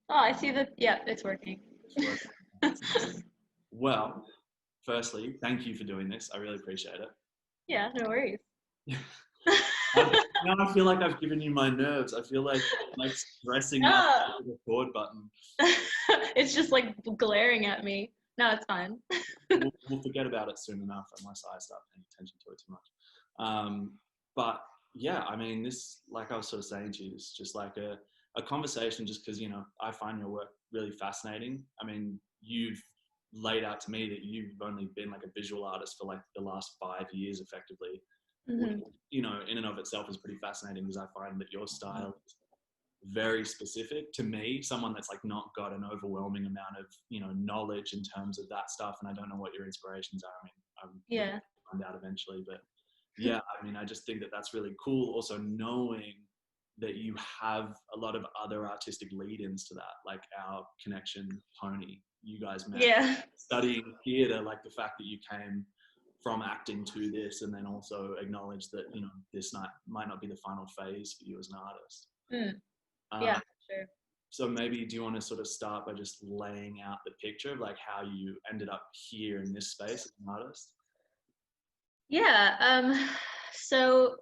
Oh, I see that. Yeah, it's working. Well, firstly, thank you for doing this. I really appreciate Yeah, no worries. it. Now I feel like I've given you my nerves. I feel like stressing out No, the record button. it's just like glaring at me. No, it's fine. We'll forget about it soon enough unless I start paying attention to it too much. But yeah, I mean, this, like I was sort of saying to you, is just like a conversation just because, you know, I find your work really fascinating. I mean, you've laid out to me that you've only been like a visual artist for like the last 5 years effectively, which, Hmm. you know, in and of itself is pretty fascinating because I find that your style is very specific to me, someone that's like not got an overwhelming amount of, you know, knowledge in terms of that stuff. And I don't know what your inspirations are. I mean, we'll Yeah. find out eventually, but yeah, I mean, I just think that that's really cool. Also knowing that you have a lot of other artistic lead-ins to that, like our connection, Tony, you guys met Yeah. studying theater, like the fact that you came from acting to this, and then also acknowledge that, you know, this might not be the final phase for you as an artist. Mm. Uh, Yeah, sure. so maybe do you want to sort of start by just laying out the picture of like how you ended up here in this space as an artist? Yeah. So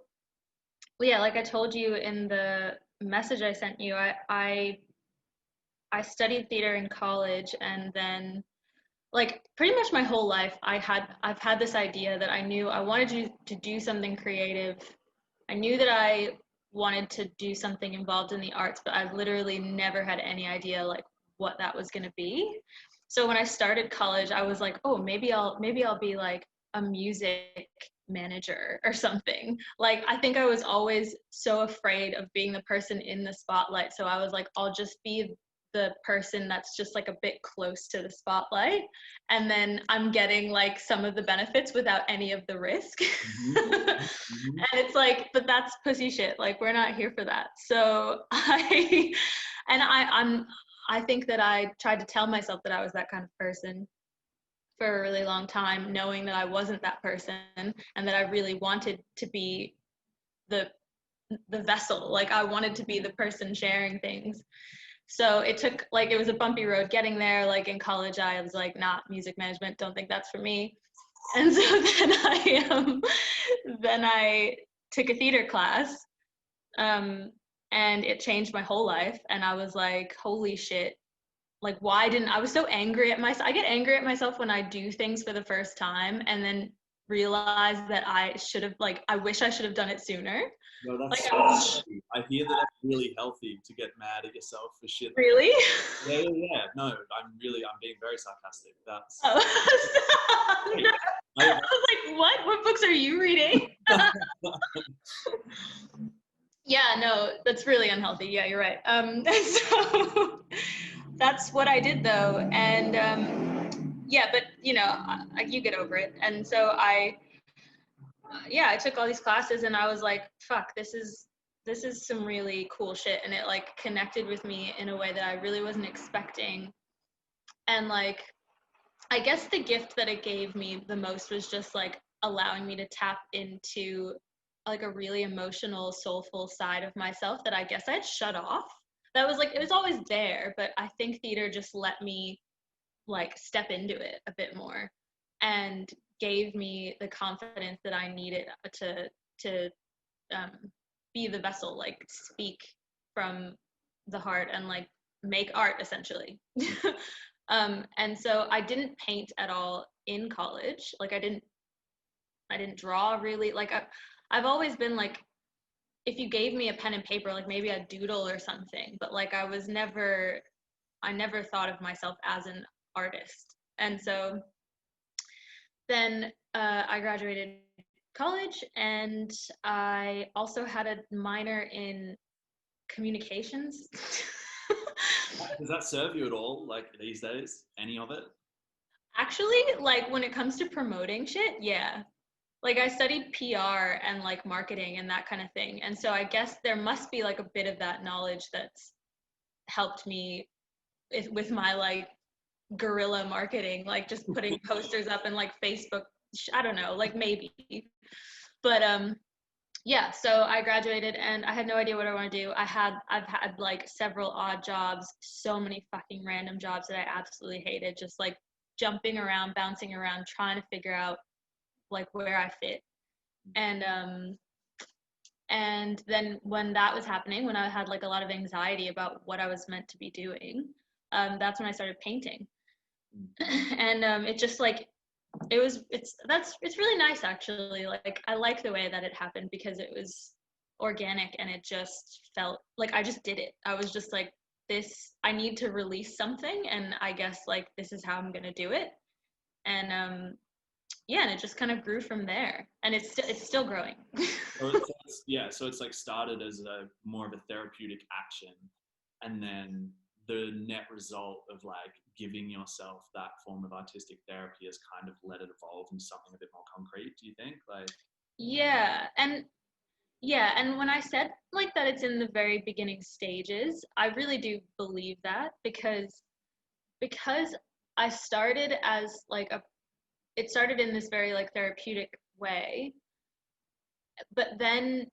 yeah, like I told you in the message I sent you, I studied theater in college, and then like pretty much my whole life I've had this idea that I knew I wanted to do something creative. I knew that I wanted to do something involved in the arts, but I've literally never had any idea like what that was going to be. So when I started college, I was like, oh, maybe I'll be like a music manager or something. Like I think I was always so afraid of being the person in the spotlight. So I was like, I'll just be the person that's just like a bit close to the spotlight, and then I'm getting like some of the benefits without any of the risk. Mm-hmm. Mm-hmm. And it's like, but that's pussy shit. Like we're not here for that. So I and I think that I tried to tell myself that I was that kind of person for a really long time, knowing that I wasn't that person, and that I really wanted to be the the vessel. Like I wanted to be the person sharing things. So it took like it was a bumpy road getting there. Like in college, I was like, not music management. Don't think that's for me. And so then I took a theater class, um, and it changed my whole life. And I was like, holy shit! Like, why didn't I was so angry at myself? I get angry at myself when I do things for the first time, and then realize that I should have like I wish I should have done it sooner. No, Like, that's so healthy. I hear that that's really healthy to get mad at yourself for shit. really? Yeah, yeah, yeah. No, I'm being very sarcastic. That's Oh. great. No. I I, was like, what? What books are you reading? Yeah, no, that's really unhealthy. Yeah, you're right. So that's what I did though, and yeah, but you know, you get over it. And so yeah, I took all these classes, and I was like, fuck, this is some really cool shit, and it like connected with me in a way that I really wasn't expecting. And like, I guess the gift that it gave me the most was just like allowing me to tap into like a really emotional, soulful side of myself that I guess I'd shut off. That was like, it was always there, but I think theater just let me like step into it a bit more, and gave me the confidence that I needed to um, be the vessel, like speak from the heart and like make art essentially. And so I didn't paint at all in college. Like I didn't draw really. Like I've always been like, if you gave me a pen and paper, like maybe I'd doodle or something. But like I never thought of myself as an artist. And so then I graduated college, and I also had a minor in communications. does that serve you at all? Like these days, any of it? Actually, like when it comes to promoting shit, yeah. Like I studied PR and like marketing and that kind of thing. And so I guess there must be like a bit of that knowledge that's helped me with my like guerrilla marketing, like just putting posters up and like Facebook, I don't know, like maybe. But Yeah, so I graduated and I had no idea what I want to do. I've had like several odd jobs, so many fucking random jobs that I absolutely hated, just like jumping around, bouncing around, trying to figure out like where I fit. And then when that was happening, when I had like a lot of anxiety about what I was meant to be doing, that's when I started painting. And it just like it's really nice actually. Like I like the way that it happened because it was organic and it just felt like I just did it. I was just like, this, I need to release something, and I guess like this is how I'm gonna do it. And yeah, and it just kind of grew from there, and it's still growing. So it's like started as a more of a therapeutic action, and then the net result of like giving yourself that form of artistic therapy has kind of let it evolve into something a bit more concrete, do you think? Like, Yeah, and when I said like that it's in the very beginning stages, I really do believe that because I started as like it started in this very like therapeutic way, but then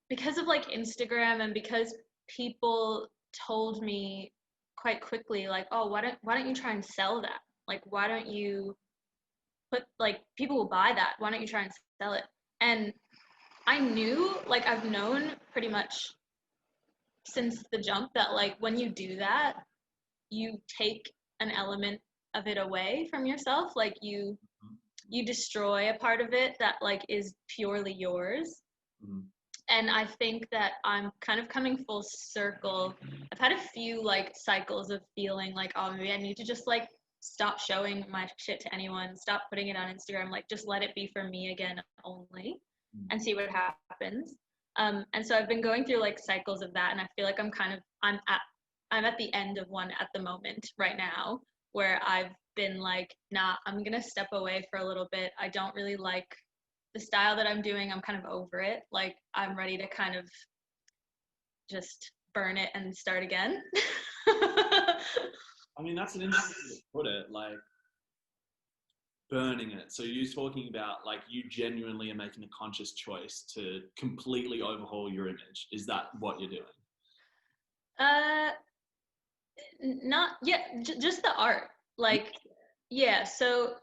because of like Instagram and because people told me quite quickly like, oh, why don't you try and sell that? Like, why don't you put, like, people will buy that, why don't you try and sell it? And I knew, like, I've known pretty much since the jump that like when you do that, you take an element of it away from yourself. Like you destroy a part of it that like is purely yours. mm-hmm. And I think that I'm kind of coming full circle. I've had a few like cycles of feeling like, oh, maybe I need to just like stop showing my shit to anyone, stop putting it on Instagram, like just let it be for me again only, and see what happens. And so I've been going through like cycles of that, and I feel like I'm at the end of one at the moment right now, where I've been like, nah, I'm gonna step away for a little bit. I don't really like the style that I'm doing. I'm kind of over it. Like I'm ready to kind of just burn it and start again. I mean, that's an interesting way to put it, like burning it. So you're talking about like you genuinely are making a conscious choice to completely overhaul your image. Is that what you're doing? uh Not yeah, just the art. Like yeah, so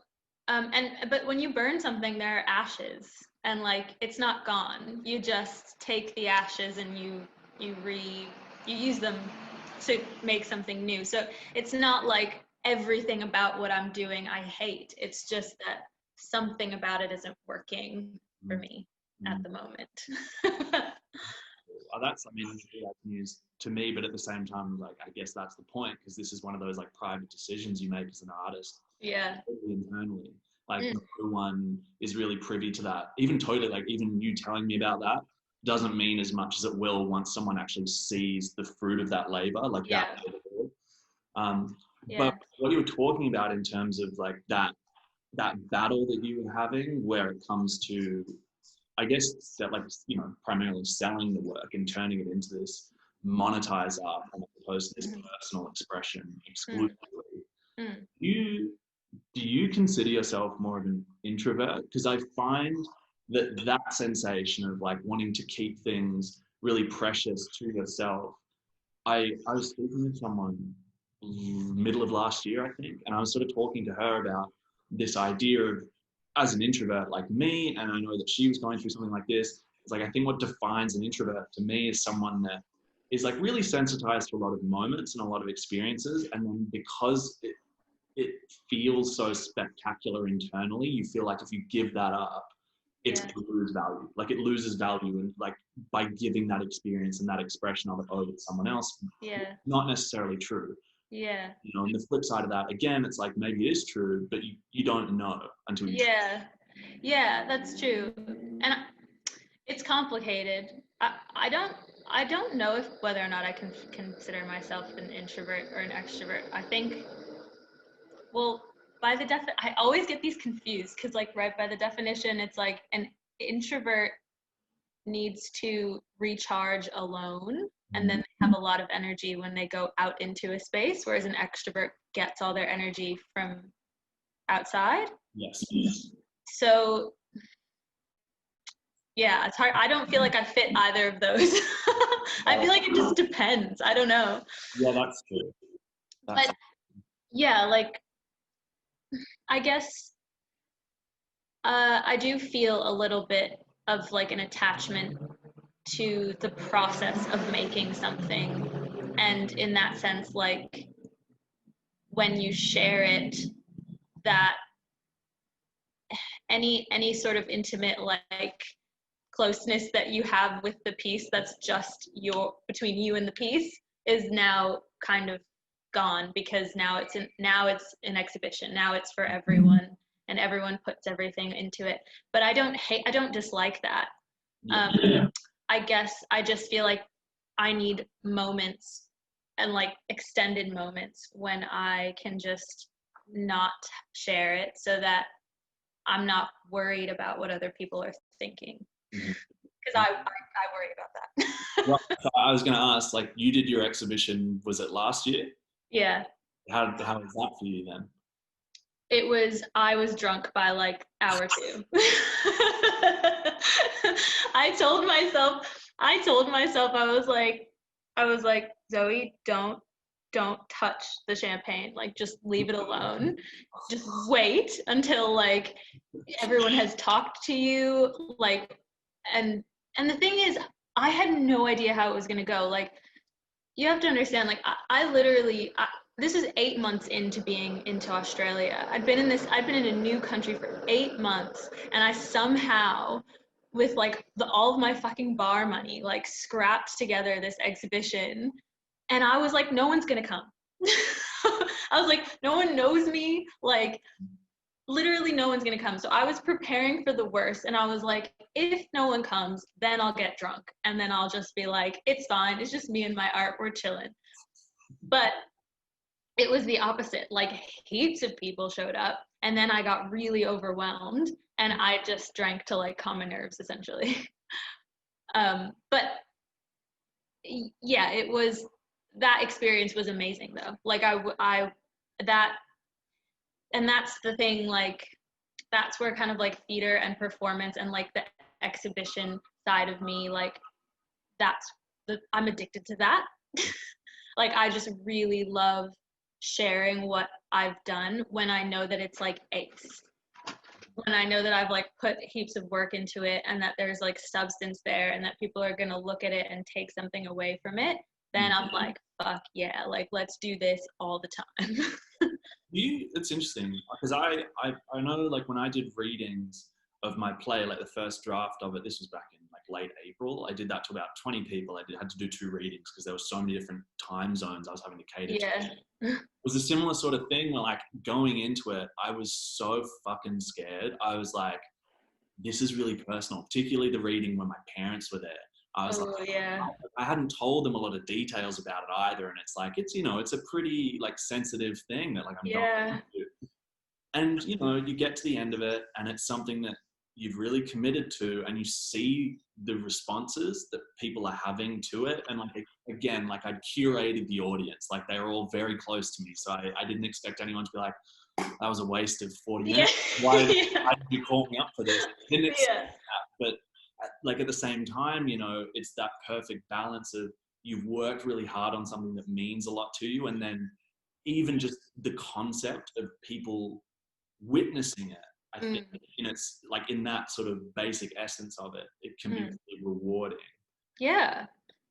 and but when you burn something, there are ashes, and like it's not gone. You just take the ashes and you re you use them to make something new. So it's not like everything about what I'm doing I hate. It's just that something about it isn't working for me at the moment. That's, I mean, that's news to me, but at the same time, like, I guess that's the point, because this is one of those like private decisions you make as an artist. Yeah. Internally. Like, no one is really privy to that. Even totally, like, even you telling me about that doesn't mean as much as it will once someone actually sees the fruit of that labor, like that. But what you were talking about in terms of like that battle that you were having, where it comes to, I guess, that, like, you know, primarily selling the work and turning it into this monetized art as opposed to this personal expression exclusively. Do you consider yourself more of an introvert? Because I find that sensation of like wanting to keep things really precious to yourself. I was speaking with someone middle of last year, I think, and I was sort of talking to her about this idea of, as an introvert like me, and I know that she was going through something like this. It's like, I think what defines an introvert to me is someone that is like really sensitized to a lot of moments and a lot of experiences, and then because it feels so spectacular internally, you feel like if you give that up, it's going to lose value. Like it loses value, and like by giving that experience and that expression of it over to someone else, not necessarily true. Yeah. You know, and the flip side of that, again, it's like maybe it is true, but you don't know until you try. Yeah, that's true. And it's complicated. I don't know if whether or not I can consider myself an introvert or an extrovert. I think, well, I always get these confused because like right by the definition, it's like an introvert needs to recharge alone, and then they have a lot of energy when they go out into a space, whereas an extrovert gets all their energy from outside. Yes. So Yeah, it's hard. I don't feel like I fit either of those. I feel like it just depends. I don't know. Yeah, that's true. But yeah, like, I guess I do feel a little bit of like an attachment to the process of making something. And in that sense, like, when you share it, that any sort of intimate, like, closeness that you have with the piece that's just between you and the piece is now kind of gone, because now it's an exhibition. Now it's for everyone, and everyone puts everything into it. But I don't dislike that. I guess I just feel like I need moments, and like extended moments, when I can just not share it, so that I'm not worried about what other people are thinking. Because I worry about that. Right. So I was going to ask, like, you did your exhibition, was it last year? Yeah. How was that for you then? I was drunk by like hour 2. I told myself, I was like, Zoe, don't touch the champagne. Like, just leave it alone. Just wait until like everyone has talked to you. Like, and the thing is, I had no idea how it was gonna go. Like, you have to understand, like, I literally, this is 8 months into being into Australia. I'd been in a new country for 8 months, and I somehow, with like all of my fucking bar money, like, scrapped together this exhibition, and I was like, no one's gonna come. I was like, no one knows me, like, literally no one's gonna come. So I was preparing for the worst, and I was like, if no one comes, then I'll get drunk, and then I'll just be like, it's fine, it's just me and my art, we're chilling. But it was the opposite. Like, heaps of people showed up, and then I got really overwhelmed, and I just drank to like calm my nerves, essentially. But yeah, that experience was amazing though. Like, and that's the thing, like, that's where kind of like theater and performance and like the exhibition side of me, like, I'm addicted to that. Like, I just really love sharing what I've done when I know that it's like ace. When I know that I've like put heaps of work into it, and that there's like substance there, and that people are gonna look at it and take something away from it, then I'm like, fuck yeah, like, let's do this all the time. It's interesting because I know, like, when I did readings of my play, like the first draft of it, this was back in like late April, I did that to about 20 people. Had to do 2 readings because there were so many different time zones I was having to cater to. It was a similar sort of thing where, like, going into it, I was so fucking scared. I was like, this is really personal, particularly the reading when my parents were there. I was I hadn't told them a lot of details about it either, and it's like, it's a pretty like sensitive thing that, like, I'm going into. And you get to the end of it, and it's something that you've really committed to, and you see the responses that people are having to it. And like, again, like, I'd curated the audience, like, they were all very close to me, so I didn't expect anyone to be like, that was a waste of 40 minutes. Why did you call me up for this? Didn't expect that. But like, at the same time, it's that perfect balance of, you've worked really hard on something that means a lot to you, and then even just the concept of people witnessing it, I think, it's like, in that sort of basic essence of it, it can be really rewarding. Yeah,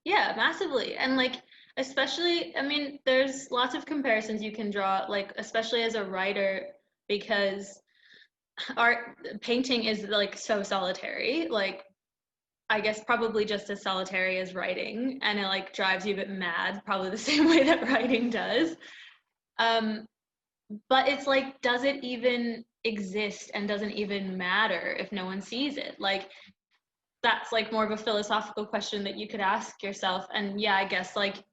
massively. And like, especially, I mean, there's lots of comparisons you can draw, like, especially as a writer, because painting is like so solitary, like, I guess probably just as solitary as writing, and it like drives you a bit mad, probably the same way that writing does. But it's like, does it even exist, and doesn't even matter if no one sees it? Like, that's like more of a philosophical question that you could ask yourself. And yeah, I guess, like,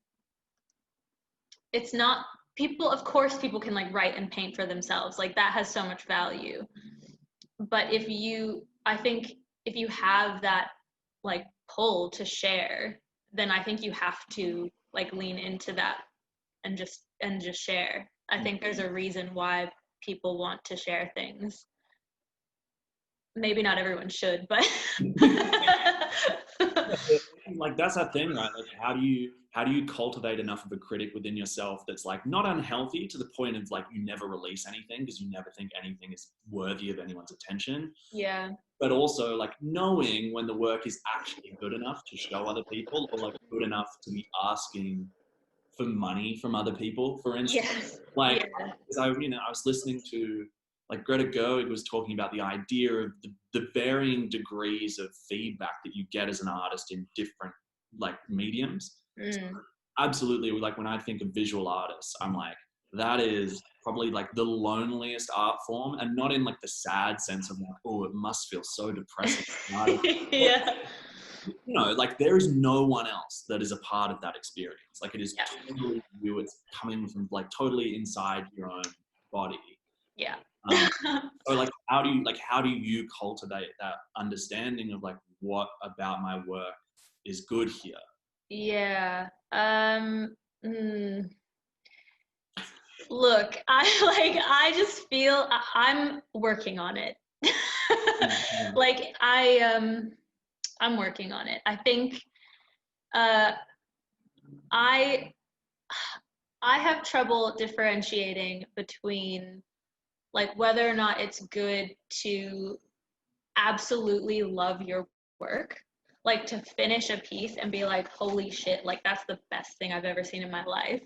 it's not, people, of course people can like write and paint for themselves, like, that has so much value. But I think if you have that like pull to share, then I think you have to like lean into that, and just share. I think there's a reason why people want to share things. maybe not everyone should, but like that's that thing, right? Like how do you cultivate enough of a critic within yourself that's like not unhealthy to the point of like you never release anything because you never think anything is worthy of anyone's attention. Yeah. But also like knowing when the work is actually good enough to show other people, or like good enough to be asking for money from other people, for instance. Yes. Like, Yeah. I was listening to like Greta Gerwig was talking about the idea of the varying degrees of feedback that you get as an artist in different like mediums. So absolutely, like when I think of visual artists, I'm like, that is probably like the loneliest art form, and not in like the sad sense of like, oh, it must feel so depressing. Yeah. You know, like there is no one else that is a part of that experience. Like it is totally you. It's coming from like totally inside your own body. Yeah. So like, how do you cultivate that understanding of like what about my work is good here? Yeah. Look, I just feel I'm working on it. Like I'm working on it. I think I have trouble differentiating between like whether or not it's good to absolutely love your work, like to finish a piece and be like, holy shit, like that's the best thing I've ever seen in my life.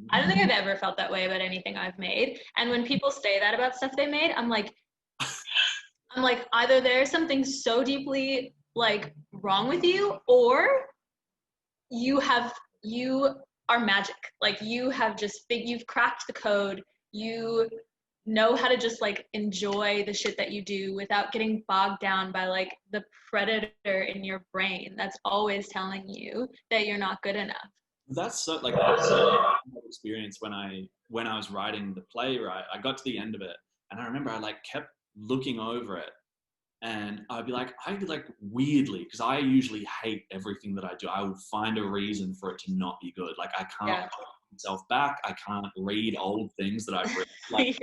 I don't think I've ever felt that way about anything I've made. And when people say that about stuff they made, I'm like either there's something so deeply like wrong with you, or you are magic. Like you've cracked the code. You know how to just like enjoy the shit that you do without getting bogged down by like the predator in your brain that's always telling you that you're not good enough. That's so like that's so experience when I was writing the play, right? I got to the end of it and I remember I like kept looking over it and I'd be like weirdly, because I usually hate everything that I do, I would find a reason for it to not be good. Like I can't put myself back, I can't read old things that I've read. Like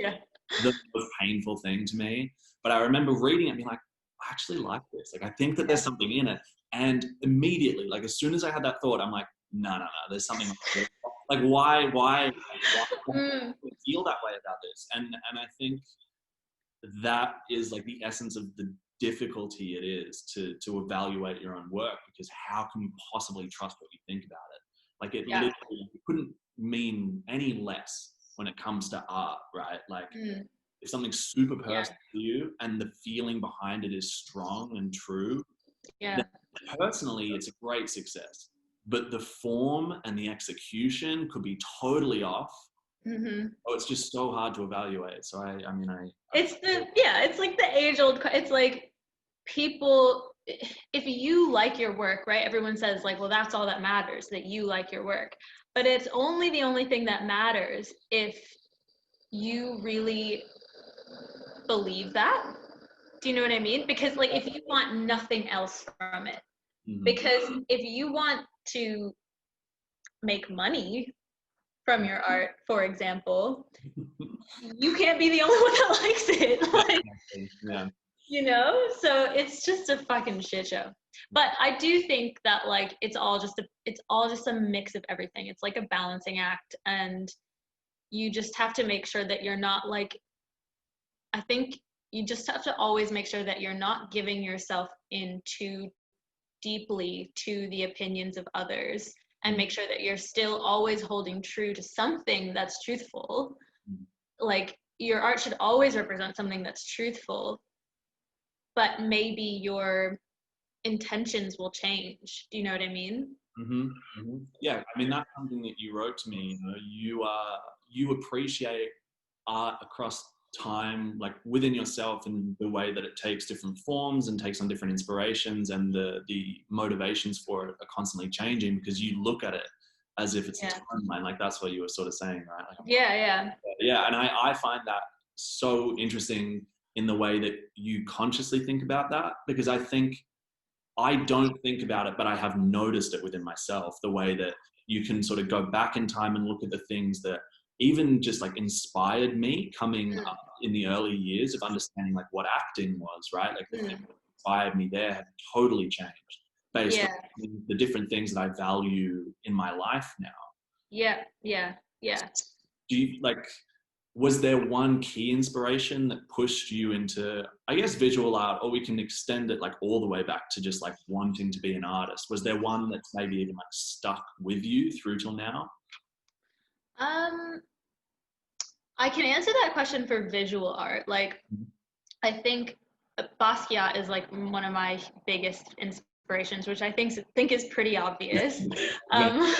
the most painful thing to me. But I remember reading it and being like, I actually like this. Like I think that there's something in it. And immediately, like as soon as I had that thought, I'm like, no, there's something like why do I feel that way about this? And I think that is like the essence of the difficulty it is to evaluate your own work, because how can you possibly trust what you think about it? Like it literally couldn't mean any less when it comes to art, right? Like if something's super personal to you and the feeling behind it is strong and true, then personally it's a great success. But the form and the execution could be totally off. Oh, it's just so hard to evaluate. So it's like the age-old, it's like people, if you like your work, right, everyone says like, well, that's all that matters, that you like your work. But it's only the only thing that matters if you really believe that. Do you know what I mean? Because like if you want nothing else from it, because if you want to make money from your art, for example, you can't be the only one that likes it. Like, you know, so it's just a fucking shit show. But I do think that like it's all just a mix of everything. It's like a balancing act, and you just have to make sure that you're not like, I think you just have to always make sure that you're not giving yourself in too deeply to the opinions of others, and make sure that you're still always holding true to something that's truthful. Like your art should always represent something that's truthful, but maybe your intentions will change. Do you know what I mean? Yeah, I mean that's something that you wrote to me. You know, you appreciate art across time, like within yourself, and the way that it takes different forms and takes on different inspirations, and the motivations for it are constantly changing because you look at it as if it's a timeline. Like that's what you were sort of saying, right? Like, yeah. And I find that so interesting in the way that you consciously think about that, because I think I don't think about it, but I have noticed it within myself, the way that you can sort of go back in time and look at the things that even just like inspired me coming up, in the early years of understanding like what acting was, right? Like the Mm. thing that inspired me there had totally changed based on the different things that I value in my life now. Yeah. Do you like, was there one key inspiration that pushed you into, I guess, visual art, or we can extend it like all the way back to just like wanting to be an artist? Was there one that's maybe even like stuck with you through till now? I can answer that question for visual art. Like, I think Basquiat is like one of my biggest inspirations, which I think is pretty obvious. Um,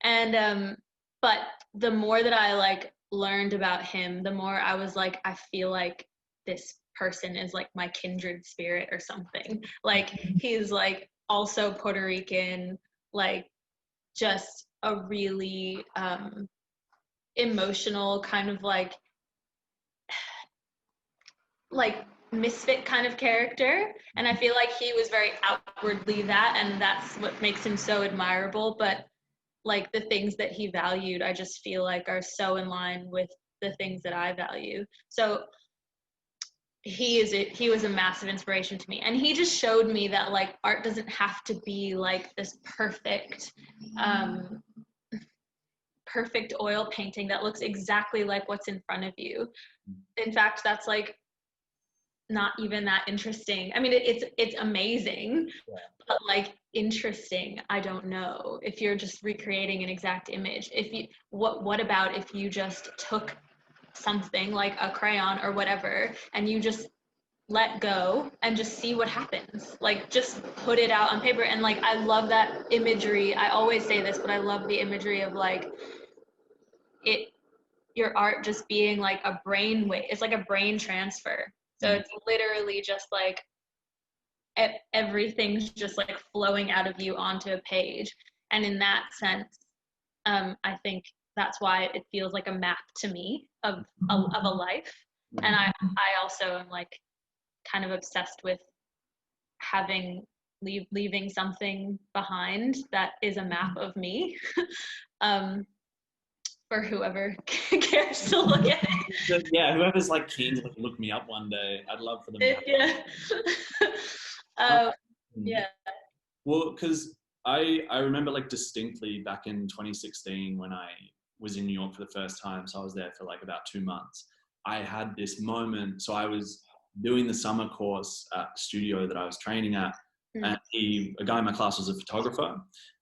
and but the more that I like learned about him, the more I was like, I feel like this person is like my kindred spirit or something. Like he's like also Puerto Rican, like just a really emotional kind of like misfit kind of character, and I feel like he was very outwardly that, and that's what makes him so admirable. But like the things that he valued, I just feel like are so in line with the things that I value. So he was a massive inspiration to me, and he just showed me that like art doesn't have to be like this perfect oil painting that looks exactly like what's in front of you. In fact, that's like not even that interesting. I mean, it's amazing, but like interesting, I don't know. If you're just recreating an exact image, if you what about if you just took something like a crayon or whatever and you just let go and just see what happens, like just put it out on paper. And like I love that imagery. I always say this, but I love the imagery of like it your art just being like a brain wave. It's like a brain transfer. So it's literally just like everything's just like flowing out of you onto a page. And in that sense, I think that's why it feels like a map to me of a life. And I also am like kind of obsessed with leaving something behind that is a map of me. For whoever cares to look at it. Yeah, whoever's like keen to look me up one day, I'd love for them to. Yeah. Well, because I remember like distinctly back in 2016 when I was in New York for the first time. So I was there for like about 2 months. I had this moment. So I was doing the summer course at the studio that I was training at, and a guy in my class was a photographer,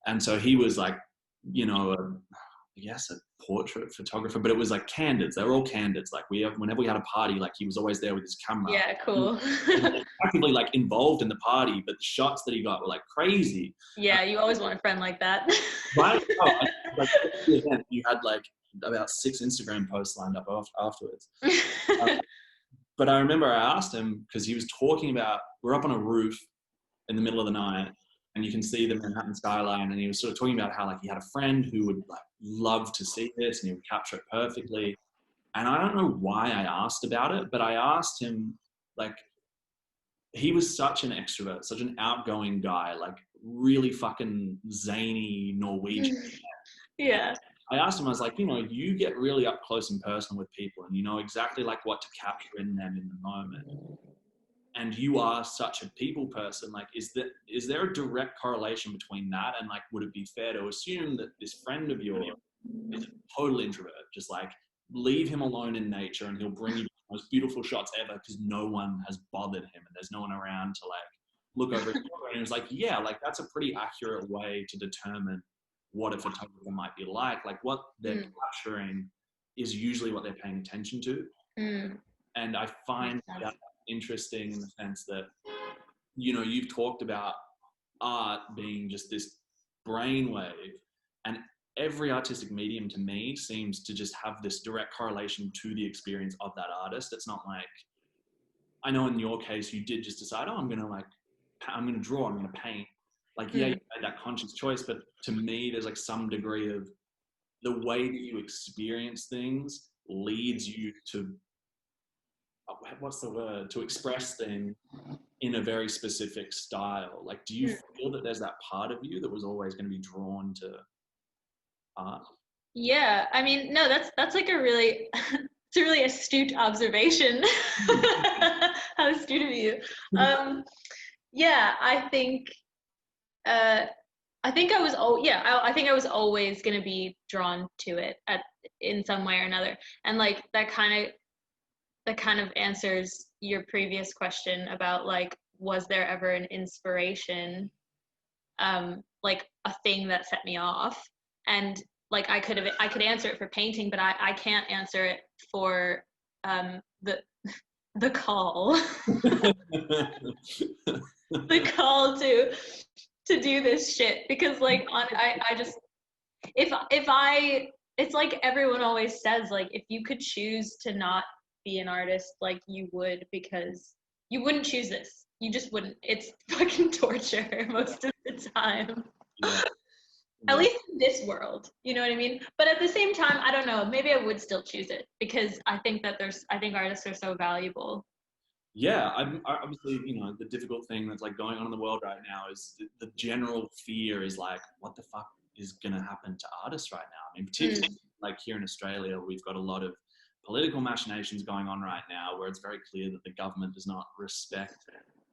and so he was like, you know, I guess a portrait photographer, but it was like candids. They were all candids. Like whenever we had a party, like he was always there with his camera. Yeah, cool. Actively like involved in the party, but the shots that he got were like crazy. Yeah, you always want a friend like that. Right? Oh, like the event, you had like about 6 Instagram posts lined up afterwards. But I remember I asked him because he was talking about, we're up on a roof in the middle of the night, and you can see the Manhattan skyline, and he was sort of talking about how like he had a friend who would like love to see this and he would capture it perfectly. And I don't know why I asked about it, but I asked him, like, he was such an extrovert, such an outgoing guy, like really fucking zany Norwegian. Yeah. I asked him, I was like, you know, you get really up close and personal with people and you know exactly like what to capture in them in the moment. And you are such a people person, like, is there a direct correlation between that? And like, would it be fair to assume that this friend of yours is a total introvert, just like leave him alone in nature and he'll bring you the most beautiful shots ever because no one has bothered him and there's no one around to like look over his shoulder? And he was like, yeah, like that's a pretty accurate way to determine what a photographer might be like what they're capturing is usually what they're paying attention to. And I find that interesting in the sense that, you know, you've talked about art being just this brainwave, and every artistic medium to me seems to just have this direct correlation to the experience of that artist. It's not like, I know in your case you did just decide, oh, I'm gonna draw, I'm gonna paint. Like, yeah, you made that conscious choice, but to me there's like some degree of the way that you experience things leads you to, what's the word, to express things in a very specific style. Like, do you feel that there's that part of you that was always going to be drawn to art? Yeah, I mean, no, that's like a really It's a really astute observation. How astute of you. Yeah, I think I was I think I was always going to be drawn to it in some way or another. And like that kind of answers your previous question about like, was there ever an inspiration, like a thing that set me off? And like I could answer it for painting, but I can't answer it for the call the call to do this shit, because like I just, if I it's like everyone always says, like if you could choose to not be an artist, like you would, because you wouldn't choose this, you just wouldn't. It's fucking torture most of the time. Yeah. At least in this world, you know what I mean? But at the same time, I don't know, maybe I would still choose it, because I think artists are so valuable. Yeah, obviously, you know, the difficult thing that's like going on in the world right now is the general fear is like, what the fuck is going to happen to artists right now? I mean, particularly like here in Australia, we've got a lot of political machinations going on right now where it's very clear that the government does not respect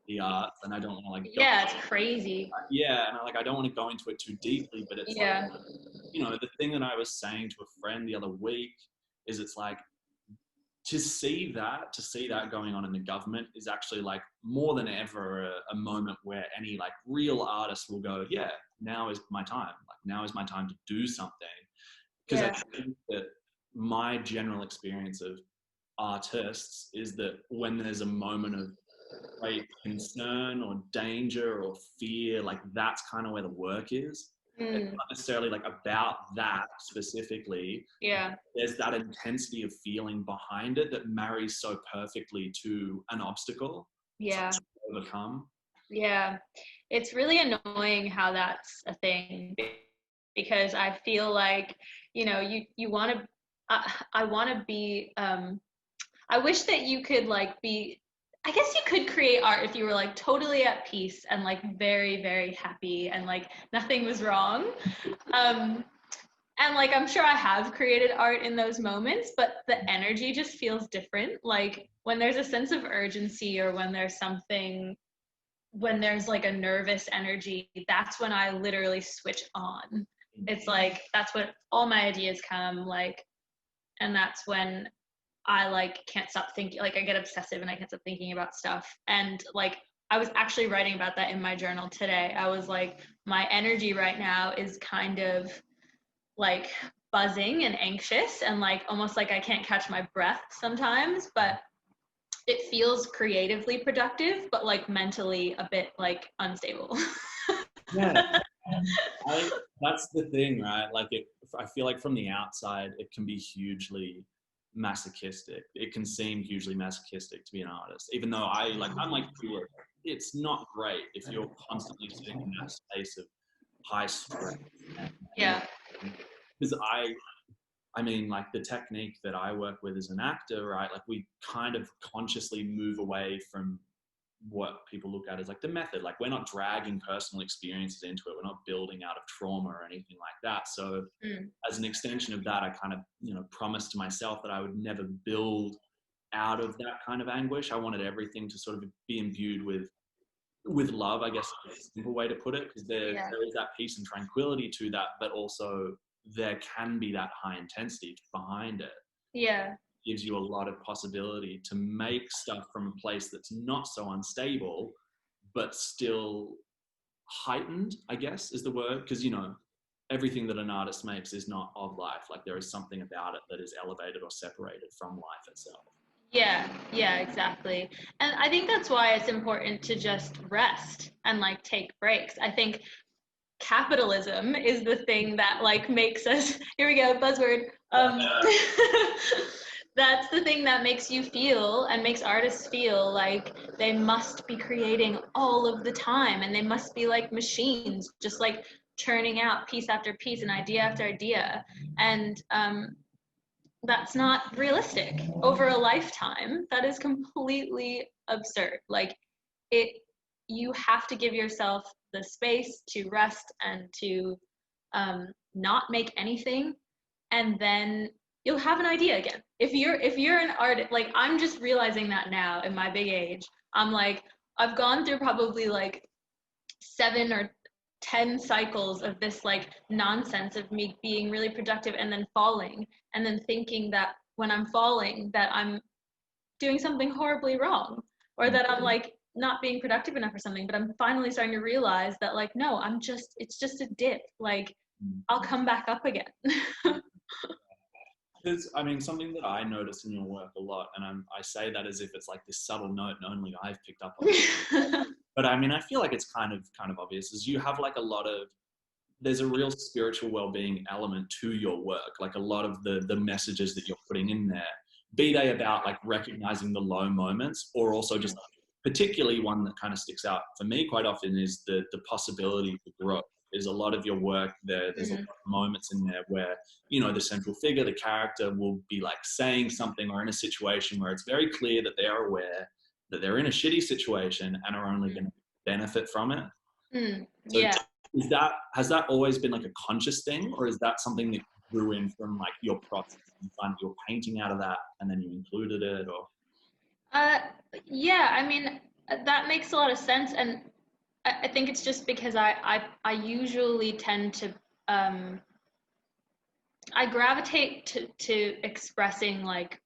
the arts, and I don't want to like it's crazy. Yeah, and I don't want to go into it too deeply, but it's like, you know, the thing that I was saying to a friend the other week is it's like, to see that going on in the government is actually like more than ever a moment where any like real artist will go, yeah, now is my time. Like now is my time to do something. Because I think that my general experience of artists is that when there's a moment of great concern or danger or fear, like that's kind of where the work is. It's not necessarily like about that specifically. There's that intensity of feeling behind it that marries so perfectly to an obstacle to overcome. Yeah, it's really annoying how that's a thing, because I feel like, you know, you want to, I want to be, I wish that you could like be, I guess you could create art if you were like totally at peace and like very, very happy and like nothing was wrong. And like, I'm sure I have created art in those moments, but the energy just feels different. Like when there's a sense of urgency, or when there's like a nervous energy, that's when I literally switch on. It's like, that's when all my ideas come, like, and that's when I like can't stop thinking, like I get obsessive and I can't stop thinking about stuff. And like, I was actually writing about that in my journal today. I was like, my energy right now is kind of like buzzing and anxious, and like almost like I can't catch my breath sometimes, but it feels creatively productive, but like mentally a bit like unstable. Yeah, that's the thing, right? Like I feel like from the outside, it can be hugely masochistic. It can seem hugely masochistic to be an artist, even though I'm like you. It's not great if you're constantly sitting in that space of high stress. Because I mean, like the technique that I work with as an actor, right? Like we kind of consciously move away from what people look at as like the method. Like we're not dragging personal experiences into it. We're not building out of trauma or anything like that. So as an extension of that, I kind of, you know, promised to myself that I would never build out of that kind of anguish. I wanted everything to sort of be imbued with love, I guess is a simple way to put it, because there is that peace and tranquility to that, but also there can be that high intensity behind it. It gives you a lot of possibility to make stuff from a place that's not so unstable, but still heightened, I guess is the word. Because, you know, everything that an artist makes is not of life. Like there is something about it that is elevated or separated from life itself. Yeah, exactly. And I think that's why it's important to just rest and like take breaks. I think capitalism is the thing that like makes us, here we go, buzzword. That's the thing that makes you feel, and makes artists feel like they must be creating all of the time, and they must be like machines, just like churning out piece after piece and idea after idea. And that's not realistic over a lifetime. That is completely absurd. Like you have to give yourself the space to rest and to not make anything, and then you'll have an idea again. If you're an artist, like I'm just realizing that now in my big age. I'm like, I've gone through probably like 7 or 10 cycles of this like nonsense of me being really productive and then falling, and then thinking that when I'm falling that I'm doing something horribly wrong, or that I'm like not being productive enough or something. But I'm finally starting to realize that like, no, it's just a dip. Like I'll come back up again. Because I mean, something that I notice in your work a lot, and I say that as if it's like this subtle note and only I've picked up on. But I mean, I feel like it's kind of obvious, is you have like a lot of, there's a real spiritual well-being element to your work. Like a lot of the messages that you're putting in there, be they about like recognizing the low moments, or also just particularly one that kind of sticks out for me quite often is the possibility for growth. Is a lot of your work there's a lot of moments in there where, you know, the central figure, the character will be like saying something or in a situation where it's very clear that they are aware that they're in a shitty situation and are only going to benefit from it. So Yeah. has that always been like a conscious thing, or is that something that grew in from like your process? You find you're painting out of that and then you included it, or? Yeah, I mean, that makes a lot of sense. And I think it's just because I usually tend to, I gravitate to expressing like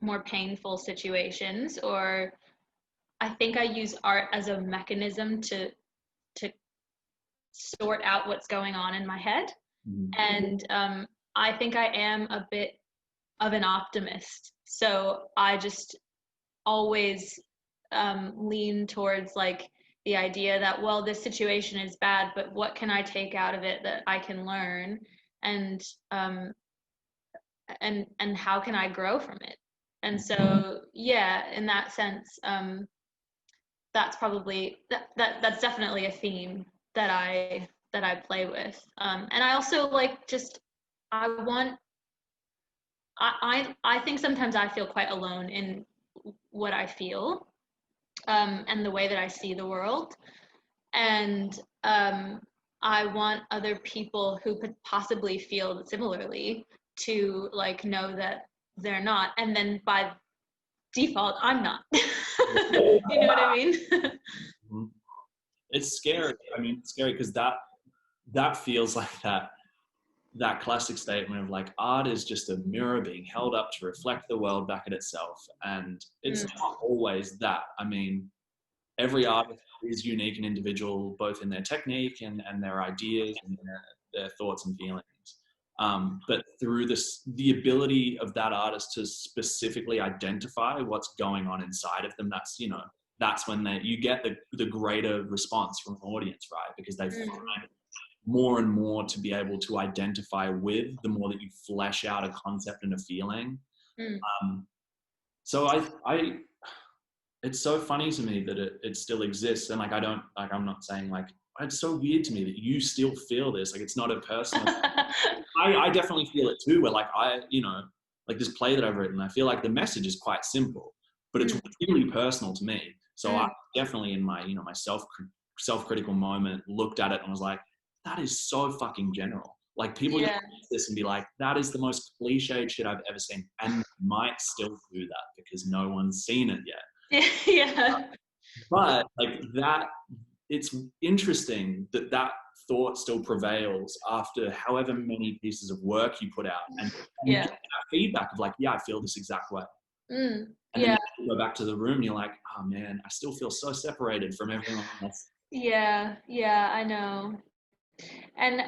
more painful situations, or I think I use art as a mechanism to sort out what's going on in my head. And I think I am a bit of an optimist. So I just always lean towards like the idea that, well, this situation is bad, but what can I take out of it that I can learn, and how can I grow from it? And so, yeah, in that sense, that's probably that's definitely a theme that I play with. And I also like just I want I think sometimes I feel quite alone in what I feel, and the way that I see the world. And I want other people who could possibly feel similarly to like know that they're not, and then by default I'm not. You know what I mean? It's scary. I mean, it's scary because that feels like that classic statement of like, art is just a mirror being held up to reflect the world back at itself, and it's not always that. I mean, every artist is unique and individual, both in their technique and their ideas and their thoughts and feelings. But through the ability of that artist to specifically identify what's going on inside of them, that's when you get the greater response from an audience, right? Because they find more and more to be able to identify with, the more that you flesh out a concept and a feeling. So I it's so funny to me that it still exists. And like, I'm not saying like, it's so weird to me that you still feel this. Like, it's not a personal, I definitely feel it too, where like, like this play that I've written, I feel like the message is quite simple, but it's really personal to me. So I definitely in my, my self-critical moment looked at it and was like, that is so fucking general. Like people just watch this and be like, that is the most cliched shit I've ever seen. And might still do that because no one's seen it yet. Yeah. But like that, it's interesting that thought still prevails after however many pieces of work you put out, and you get that feedback of like, yeah, I feel this exact way. And then you go back to the room and you're like, oh man, I still feel so separated from everyone else. Yeah, I know. And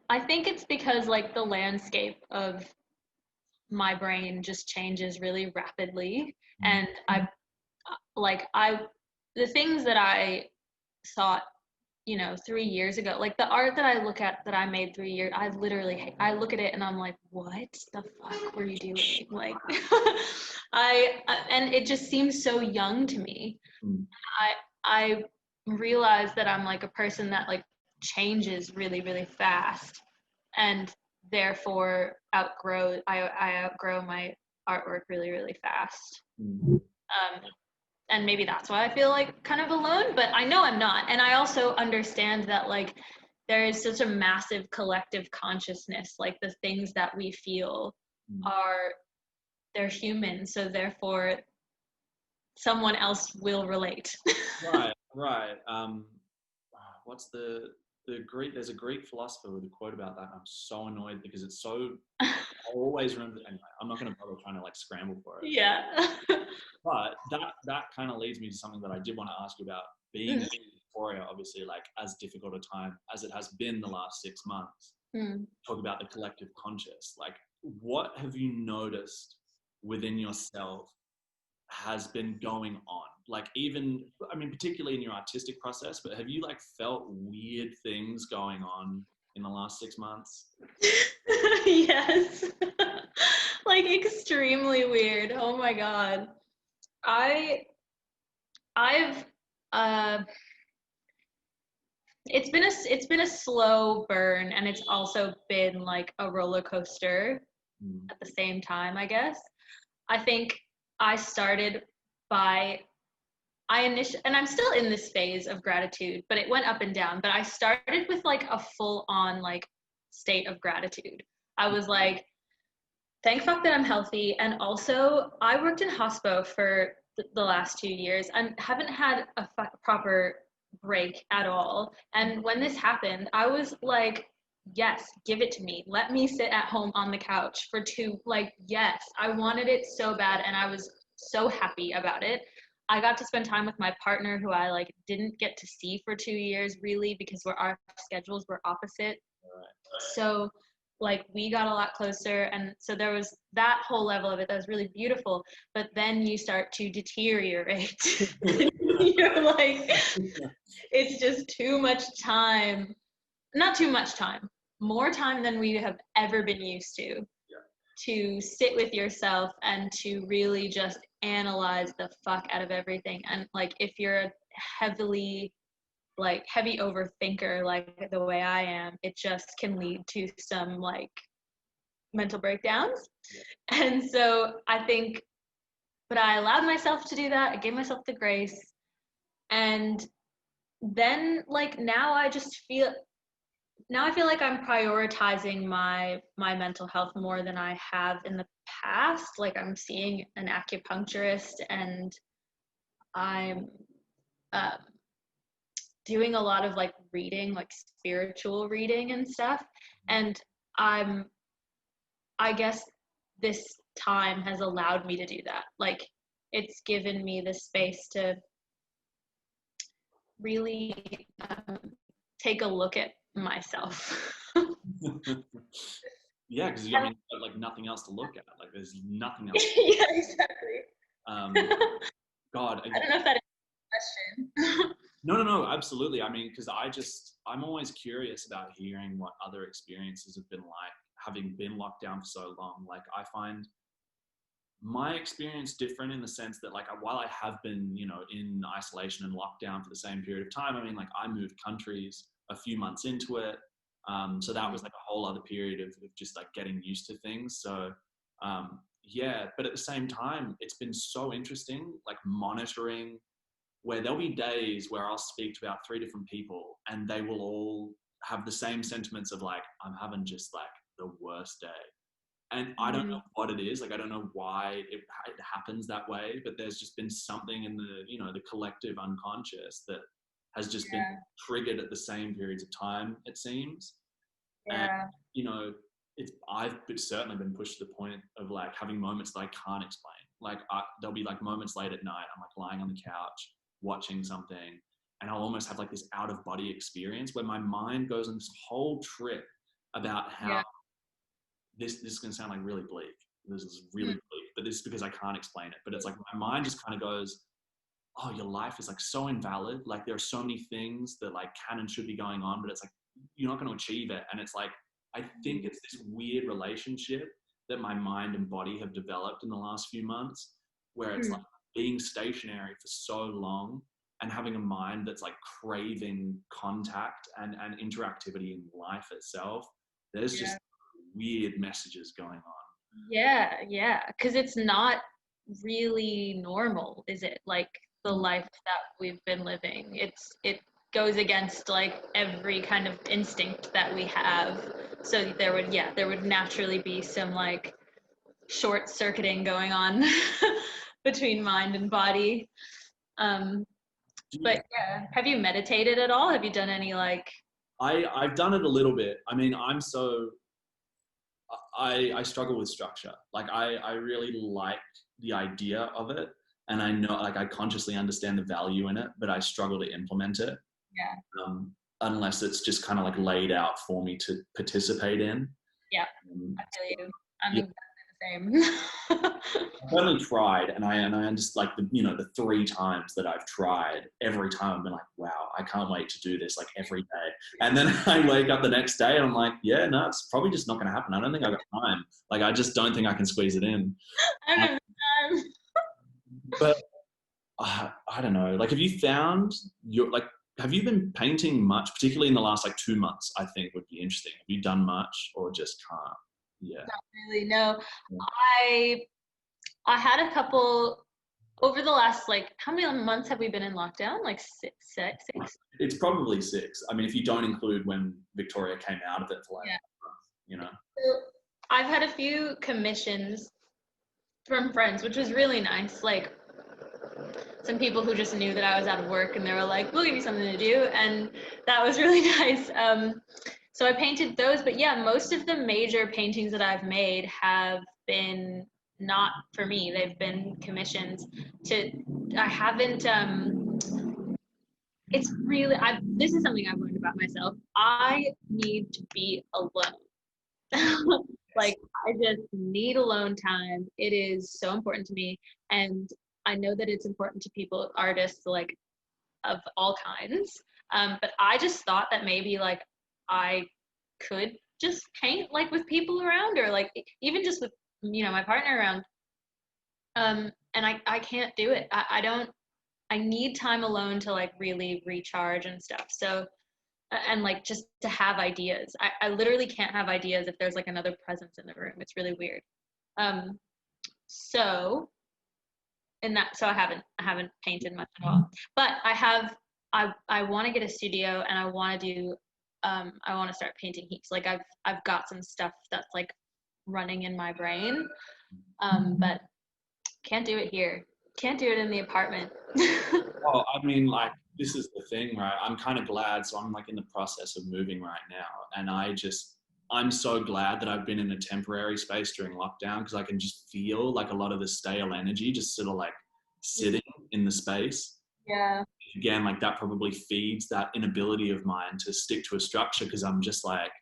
I think it's because like the landscape of my brain just changes really rapidly. And the things that I thought, 3 years ago, like the art that I look at that I made 3 years, I look at it and I'm like, what the fuck were you doing? Like, and it just seems so young to me. I realize that I'm like a person that like changes really, really fast, and therefore I outgrow my artwork really, really fast. And maybe that's why I feel like kind of alone, but I know I'm not. And I also understand that like there is such a massive collective consciousness. Like the things that we feel they're human, so therefore someone else will relate. Right. What's the Greek? There's a Greek philosopher with a quote about that. I'm so annoyed because it's so. I always remember. Anyway, I'm not going to bother trying to like scramble for it. Yeah. But that kind of leads me to something that I did want to ask you about. Being in Emporia, obviously, like as difficult a time as it has been the last 6 months. Talk about the collective conscious. Like, what have you noticed within yourself has been going on? Like, even, I mean, particularly in your artistic process, but have you like felt weird things going on in the last 6 months? Yes. Like extremely weird. Oh my God. I've it's been a slow burn, and it's also been like a roller coaster at the same time, I guess. I think I started by and I'm still in this phase of gratitude, but it went up and down. But I started with like a full on like state of gratitude. I was like, thank fuck that I'm healthy. And also I worked in hospo for the last 2 years and haven't had a proper break at all. And when this happened, I was like, yes, give it to me. Let me sit at home on the couch for yes, I wanted it so bad. And I was so happy about it. I got to spend time with my partner, who I like didn't get to see for 2 years really, because our schedules were opposite. So like we got a lot closer, and so there was that whole level of it that was really beautiful. But then you start to deteriorate. You're like, it's just too much time. Not too much time, more time than we have ever been used to sit with yourself and to really just analyze the fuck out of everything. And like if you're a heavy overthinker like the way I am, it just can lead to some like mental breakdowns. And so I think, but I allowed myself to do that. I gave myself the grace. And then like now I feel like I'm prioritizing my mental health more than I have in the past. Like I'm seeing an acupuncturist, and I'm doing a lot of like reading, like spiritual reading and stuff. And I guess this time has allowed me to do that. Like it's given me the space to really take a look at myself. Yeah, because I mean, like nothing else to look at. Like there's nothing else. Yeah, exactly. God, I don't know if that is a question. No, absolutely. I mean, because I'm always curious about hearing what other experiences have been like, having been locked down for so long. Like I find my experience different in the sense that like while I have been, you know, in isolation and lockdown for the same period of time, I mean, like I moved countries a few months into it. So that was like a whole other period of just like getting used to things. So yeah, but at the same time, it's been so interesting, like monitoring, where there'll be days where I'll speak to about 3 different people and they will all have the same sentiments of like, I'm having just like the worst day. And I don't know what it is. Like, I don't know why it happens that way, but there's just been something in the, you know, the collective unconscious that has just been triggered at the same periods of time, it seems. Yeah. And, you know, I've certainly been pushed to the point of like having moments that I can't explain. Like there'll be like moments late at night, I'm like lying on the couch, watching something, and I'll almost have like this out of body experience where my mind goes on this whole trip about how this is going to sound like really bleak. This is really bleak, but this is because I can't explain it. But it's like my mind just kind of goes, oh, your life is like so invalid. Like there are so many things that like can and should be going on, but it's like, you're not going to achieve it. And it's like, I think it's this weird relationship that my mind and body have developed in the last few months, where it's like being stationary for so long and having a mind that's like craving contact and interactivity in life itself. There's just weird messages going on. Yeah, because it's not really normal, is it? Like the life that we've been living. goes against like every kind of instinct that we have. So there would naturally be some like short circuiting going on between mind and body. But yeah, have you meditated at all? Have you done any like? I've done it a little bit. I mean, I struggle with structure. Like I really like the idea of it, and I know, like, I consciously understand the value in it, but I struggle to implement it. Yeah. Unless it's just kind of like laid out for me to participate in. Yeah, Um, I feel you. I'm yeah, exactly the same. I've only tried, and I understand, like, the 3 times that I've tried, every time I've been like, wow, I can't wait to do this like every day. And then I wake up the next day and I'm like, yeah, no, it's probably just not going to happen. I don't think I've got time. Like, I just don't think I can squeeze it in. I don't Uh, have time. but I don't know. Like, have you found have you been painting much, particularly in the last like 2 months? I think would be interesting. Have you done much or just can't? Yeah. Not really, no. Yeah. I had a couple over the last, like, how many months have we been in lockdown? Like six? It's probably 6. I mean, if you don't include when Victoria came out of it for like, Yeah. you know. So I've had a few commissions from friends, which was really nice. Like some people who just knew that I was out of work and they were like, we'll give you something to do. And that was really nice. So I painted those, but yeah, most of the major paintings that I've made have been not for me. They've been commissions I haven't, it's really, this is something I've learned about myself. I need to be alone. Like, I just need alone time. It is so important to me. And I know that it's important to people, artists, like, of all kinds. But I just thought that maybe, like, I could just paint, like, with people around, or, like, even just with, my partner around. And I can't do it. I need time alone to, like, really recharge and stuff. So, and like just to have ideas. I literally can't have ideas if there's like another presence in the room. It's really weird. So I haven't painted much at all. But I want to get a studio, and I want to do I want to start painting heaps. Like I've got some stuff that's like running in my brain. But can't do it here. Can't do it in the apartment. Well, I mean, like, this is the thing, right? I'm kind of glad. So I'm like in the process of moving right now. And I'm so glad that I've been in a temporary space during lockdown, because I can just feel like a lot of the stale energy just sort of like sitting in the space. Yeah. Again, like, that probably feeds that inability of mine to stick to a structure, because I'm just like,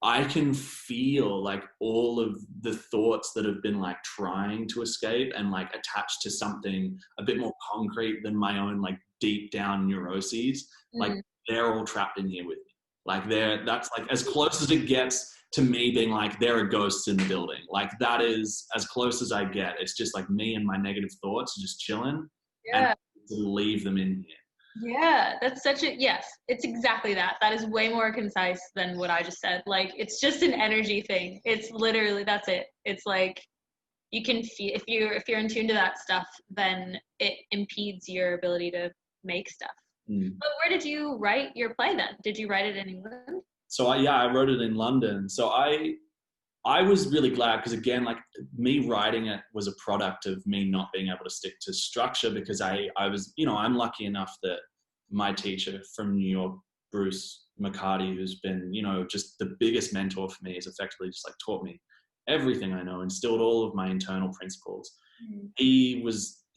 I can feel like all of the thoughts that have been like trying to escape and like attached to something a bit more concrete than my own like deep down neuroses. Like, they're all trapped in here with me. Like, that's like as close as it gets to me being like, there are ghosts in the building. Like, that is as close as I get. It's just like me and my negative thoughts just chilling. Yeah. And to leave them in here. Yeah, that's yes, it's exactly that. That is way more concise than what I just said. Like, it's just an energy thing. It's literally, that's it. It's like, you can feel, if you're in tune to that stuff, then it impedes your ability to make stuff. But where did you write your play then? Did you write it in England? So I wrote it in London. So I was really glad, because again, like, me writing it was a product of me not being able to stick to structure, because I was, I'm lucky enough that my teacher from New York, Bruce McCarty, who's been, just the biggest mentor for me, has effectively just like taught me everything I know, instilled all of my internal principles.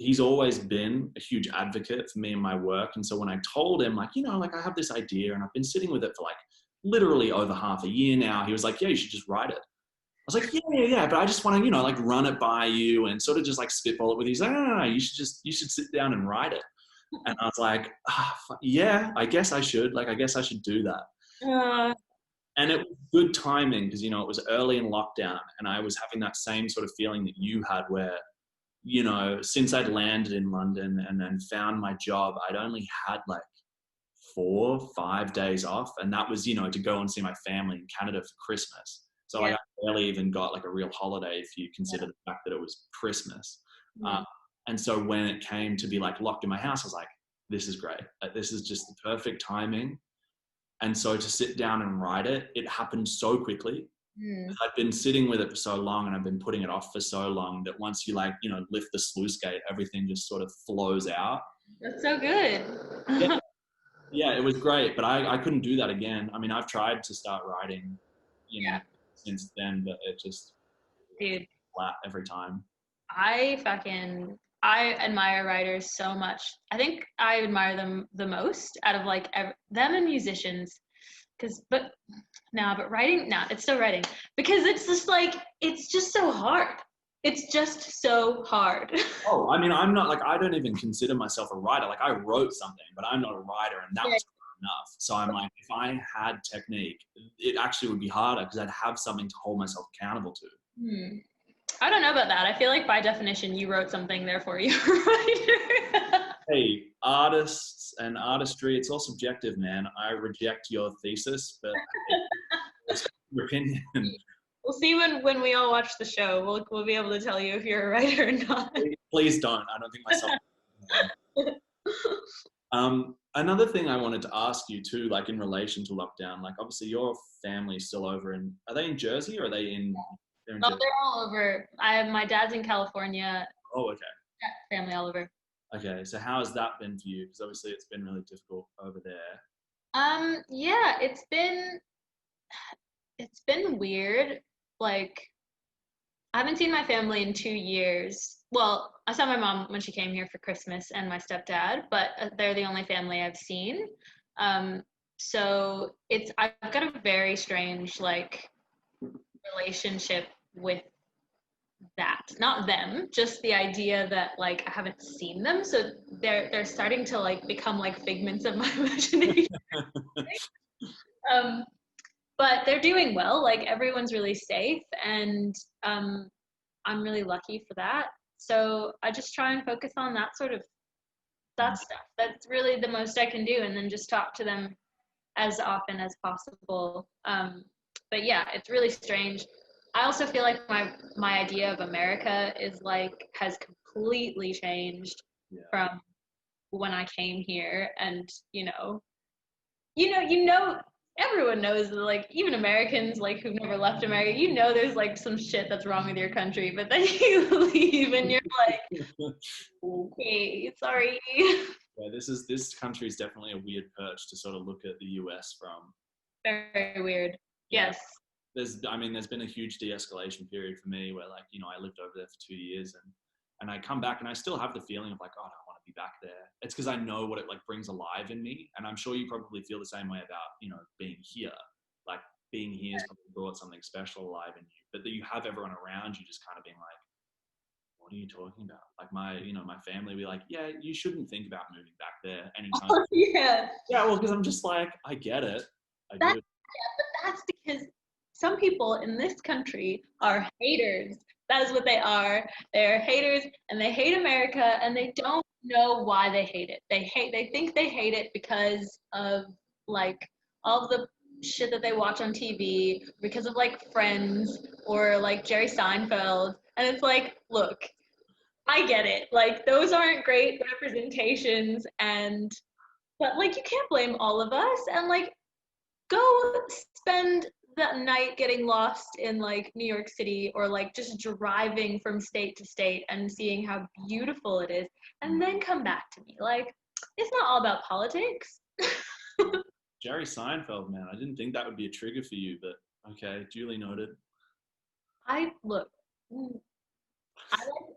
He's always been a huge advocate for me and my work. And so when I told him, like, like, I have this idea and I've been sitting with it for like literally over half a year now, he was like, yeah, you should just write it. I was like, yeah, but I just want to, like, run it by you and sort of just like spitball it with you. He's like, no, you should sit down and write it. And I was like, yeah, I guess I should. Like, I guess I should do that. And it was good timing, because, it was early in lockdown, and I was having that same sort of feeling that you had where, since I'd landed in London and then found my job, I'd only had like 4 or 5 days off. And that was, to go and see my family in Canada for Christmas. So like, I barely even got like a real holiday if you consider the fact that it was Christmas. And so when it came to be like locked in my house, I was like, this is great. Like, this is just the perfect timing. And so to sit down and write it, it happened so quickly. I've been sitting with it for so long, and I've been putting it off for so long, that once you lift the sluice gate, everything just sort of flows out. That's so good. Yeah, it was great, but I couldn't do that again. I mean, I've tried to start writing, since then, but it just Dude, flat every time. I admire writers so much. I think I admire them the most out of like them and musicians. But writing, it's still writing, because it's just like, it's just so hard. It's just so hard. Oh, I mean, I'm not like, I don't even consider myself a writer. Like, I wrote something, but I'm not a writer, and that was enough. So I'm like, if I had technique, it actually would be harder, because I'd have something to hold myself accountable to. I don't know about that. I feel like by definition, you wrote something, therefore you're a writer. Hey, artists and artistry, it's all subjective, man. I reject your thesis, but it's your opinion. We'll see when we all watch the show. We'll be able to tell you if you're a writer or not. Please don't. I don't think myself. Another thing I wanted to ask you too, like in relation to lockdown, like obviously your family's still over are they in Jersey, or are they in? They're in Jersey? They're all over. My dad's in California. Oh, okay. Yeah, family all over. Okay, so how has that been for you? Because obviously it's been really difficult over there. Yeah, it's been weird. Like, I haven't seen my family in 2 years. Well, I saw my mom when she came here for Christmas, and my stepdad, but they're the only family I've seen. So I've got a very strange like relationship with that. Not them, just the idea that like I haven't seen them. So they're starting to like become like figments of my imagination. But they're doing well. Like, everyone's really safe, and I'm really lucky for that. So I just try and focus on that stuff. That's really the most I can do, and then just talk to them as often as possible. But yeah, it's really strange. I also feel like my idea of America has completely changed from when I came here, and everyone knows that, like, even Americans like who've never left America, there's like some shit that's wrong with your country, but then you leave and you're like, okay, sorry. Yeah, this country is definitely a weird perch to sort of look at the US from. Very weird. Yeah. Yes. There's been a huge de-escalation period for me where, like, I lived over there for 2 years, and I come back and I still have the feeling of like, oh, I don't want to be back there. It's because I know what it like brings alive in me, and I'm sure you probably feel the same way about being here. Like, being here has probably brought something special alive in you, but that you have everyone around you just kind of being like, what are you talking about? Like, my family be like, yeah, you shouldn't think about moving back there anytime. Oh, yeah. Yeah, well, because I'm just like, I get it. I do. Yeah, but that's because some people in this country are haters. That is what they are. They're haters, and they hate America, and they don't know why they hate it. They think they hate it because of like all of the shit that they watch on TV, because of like Friends or like Jerry Seinfeld. And it's like, look, I get it. Like, those aren't great representations, but like, you can't blame all of us, and like, go spend that night getting lost in like New York City, or like just driving from state to state and seeing how beautiful it is, and then come back to me. Like, it's not all about politics. Jerry Seinfeld, man, I didn't think that would be a trigger for you, but okay, duly noted. I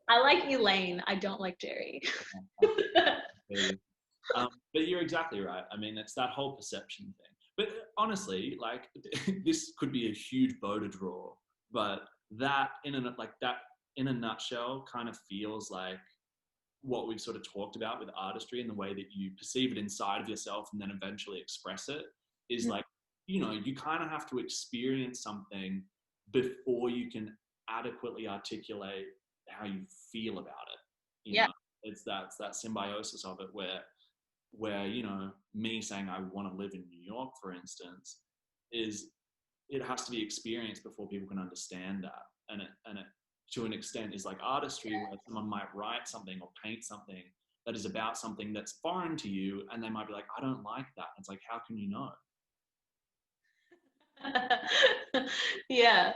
like Elaine. I don't like Jerry. But you're exactly right. I mean, it's that whole perception thing. But honestly, like, this could be a huge bow to draw, but that in a nutshell kind of feels like what we've sort of talked about with artistry, and the way that you perceive it inside of yourself and then eventually express it is like, you kind of have to experience something before you can adequately articulate how you feel about it. You know? It's that symbiosis of it where me saying I want to live in New York, for instance, it has to be experienced before people can understand that. And it to an extent is like artistry, where someone might write something or paint something, that is about something that's foreign to you, and they might be like, I don't like that. It's like, how can you know? Yeah.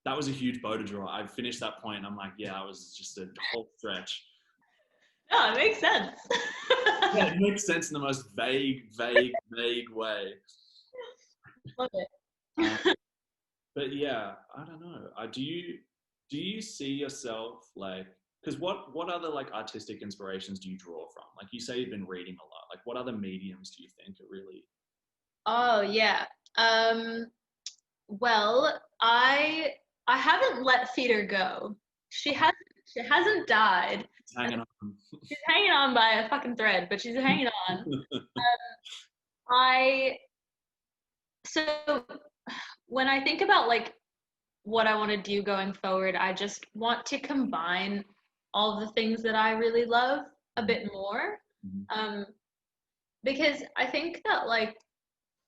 That was a huge bow to draw. I finished that point and I'm like, yeah, it was just a whole stretch. No, it makes sense. Yeah, it makes sense in the most vague way. Love it. But yeah, I don't know. Do you see yourself like, because what other like artistic inspirations do you draw from? Like you say you've been reading a lot. Like what other mediums do you think are really? Oh yeah. Well, I haven't let theater go. She hasn't died. It's hanging on. She's hanging on by a fucking thread, but she's hanging on. I so when I think about like what I want to do going forward, I just want to combine all the things that I really love a bit more. Um, because I think that like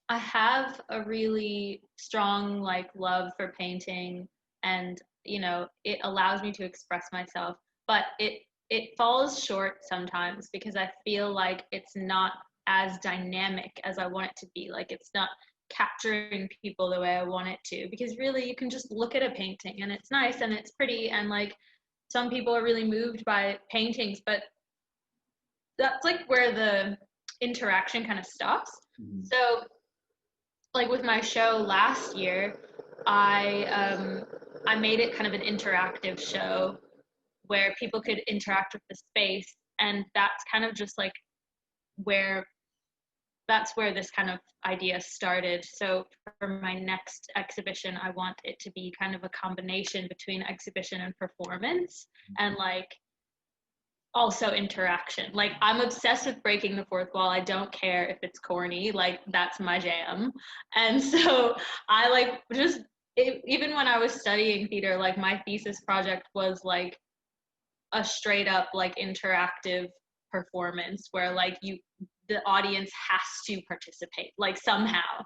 I have a really strong like love for painting, and it allows me to express myself, but it falls short sometimes because I feel like it's not as dynamic as I want it to be. Like it's not capturing people the way I want it to, because really you can just look at a painting and it's nice and it's pretty, and like some people are really moved by paintings, but that's like where the interaction kind of stops. So like with my show last year, I made it kind of an interactive show where people could interact with the space, and that's kind of just like where this kind of idea started. So for my next exhibition, I want it to be kind of a combination between exhibition and performance, and like also interaction. Like I'm obsessed with breaking the fourth wall. I don't care if it's corny, like that's my jam. And so I like just even when I was studying theater, like my thesis project was like a straight up like interactive performance where like the audience has to participate like somehow,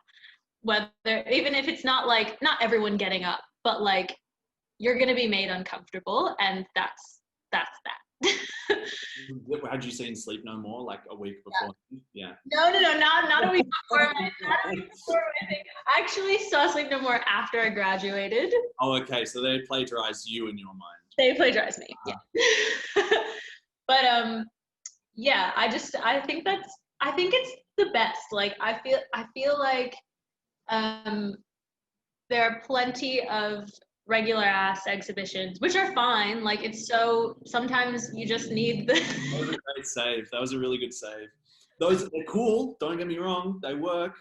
whether even if it's not like not everyone getting up, but like you're going to be made uncomfortable, and that's that. Had you seen Sleep No More like a week before? Yeah. No, not a week before. Not a week before. I actually saw Sleep No More after I graduated. Oh, okay. So they plagiarized you in your mind. They plagiarized me. Yeah. But yeah, I think it's the best. Like I feel like there are plenty of regular ass exhibitions, which are fine. Like it's so sometimes you just need the That was a great save. That was a really good save. They're cool. Don't get me wrong. They work.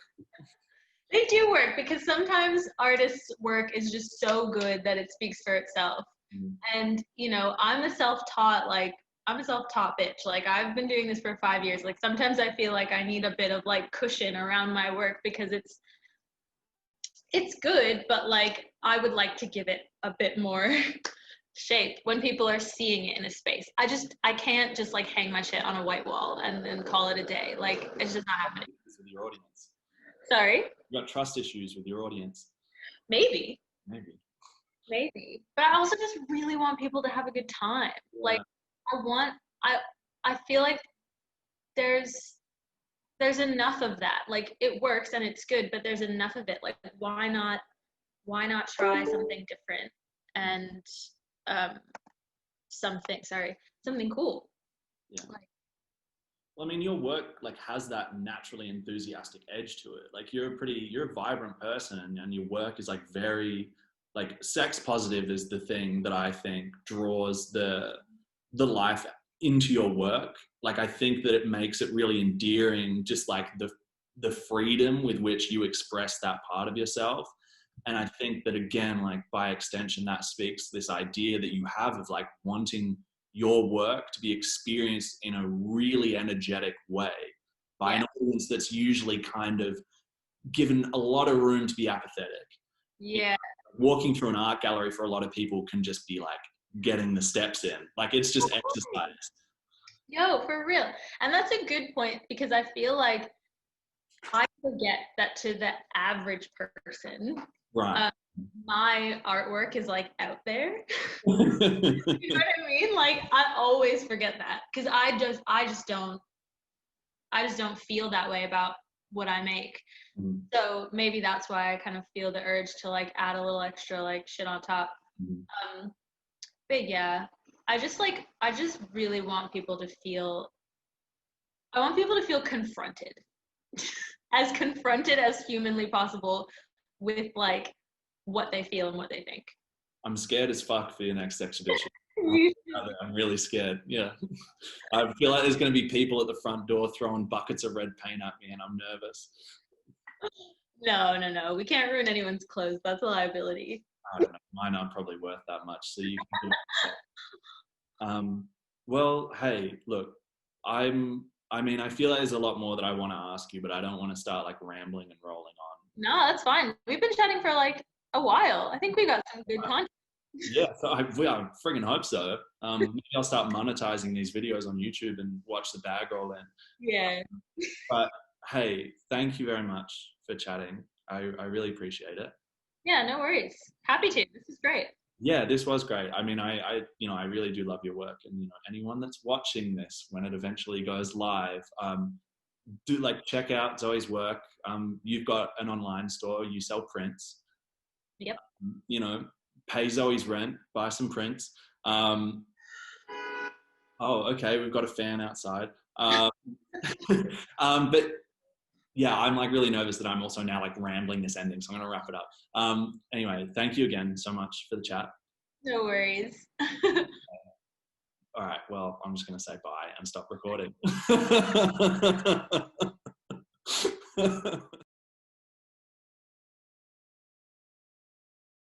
They do work because sometimes artists' work is just so good that it speaks for itself. And I'm a self-taught bitch. Like I've been doing this for 5 years. Like sometimes I feel like I need a bit of like cushion around my work because it's good, but like I would like to give it a bit more shape when people are seeing it in a space. I can't just like hang my shit on a white wall and then call it a day. Like it's just not happening. With your audience. Sorry? You got trust issues with your audience. Maybe. But I also just really want people to have a good time. Yeah. Like I feel like there's enough of that. Like it works and it's good, but there's enough of it. Like why not try something different and something cool. Yeah. Well, I mean, your work like has that naturally enthusiastic edge to it. Like you're a vibrant person, and your work is like very like sex positive is the thing that I think draws the life into your work. Like I think that it makes it really endearing, just like the freedom with which you express that part of yourself. And I think that again, like by extension, that speaks to this idea that you have of like wanting your work to be experienced in a really energetic way by an audience that's usually kind of given a lot of room to be apathetic. Yeah. Walking through an art gallery for a lot of people can just be like getting the steps in. Like it's just exercise. Yo, for real. And that's a good point, because I feel like I forget that to the average person, right. my artwork is like out there. You know what I mean? Like I always forget that because I just don't feel that way about what I make. Mhm. So maybe that's why I kind of feel the urge to like add a little extra like shit on top. Mhm. But yeah, I just really want people to feel I want people to feel confronted. As confronted as humanly possible with like what they feel and what they think. I'm scared as fuck for your next exhibition. I'm really scared. Yeah. I feel like there's going to be people at the front door throwing buckets of red paint at me, and I'm nervous. No. We can't ruin anyone's clothes. That's a liability. I don't know. Mine aren't probably worth that much. So you can do it. Well, hey, look, I mean, I feel like there's a lot more that I want to ask you, but I don't want to start like rambling and rolling on. No, that's fine. We've been chatting for like a while. I think we got some good content. Yeah, so I friggin' hope so. Maybe I'll start monetizing these videos on YouTube and watch the bag roll in. Yeah. But hey, thank you very much for chatting. I really appreciate it. Yeah, no worries. Happy to. This is great. Yeah, this was great. I mean, I I really do love your work, and anyone that's watching this when it eventually goes live, do like check out Zoe's work. You've got an online store. You sell prints. Yep. Pay Zoe's rent. Buy some prints. Oh, okay. We've got a fan outside. But yeah, I'm like really nervous that I'm also now like rambling this ending, so I'm gonna wrap it up. Anyway, thank you again so much for the chat. No worries. All right, well, I'm just gonna say bye and stop recording.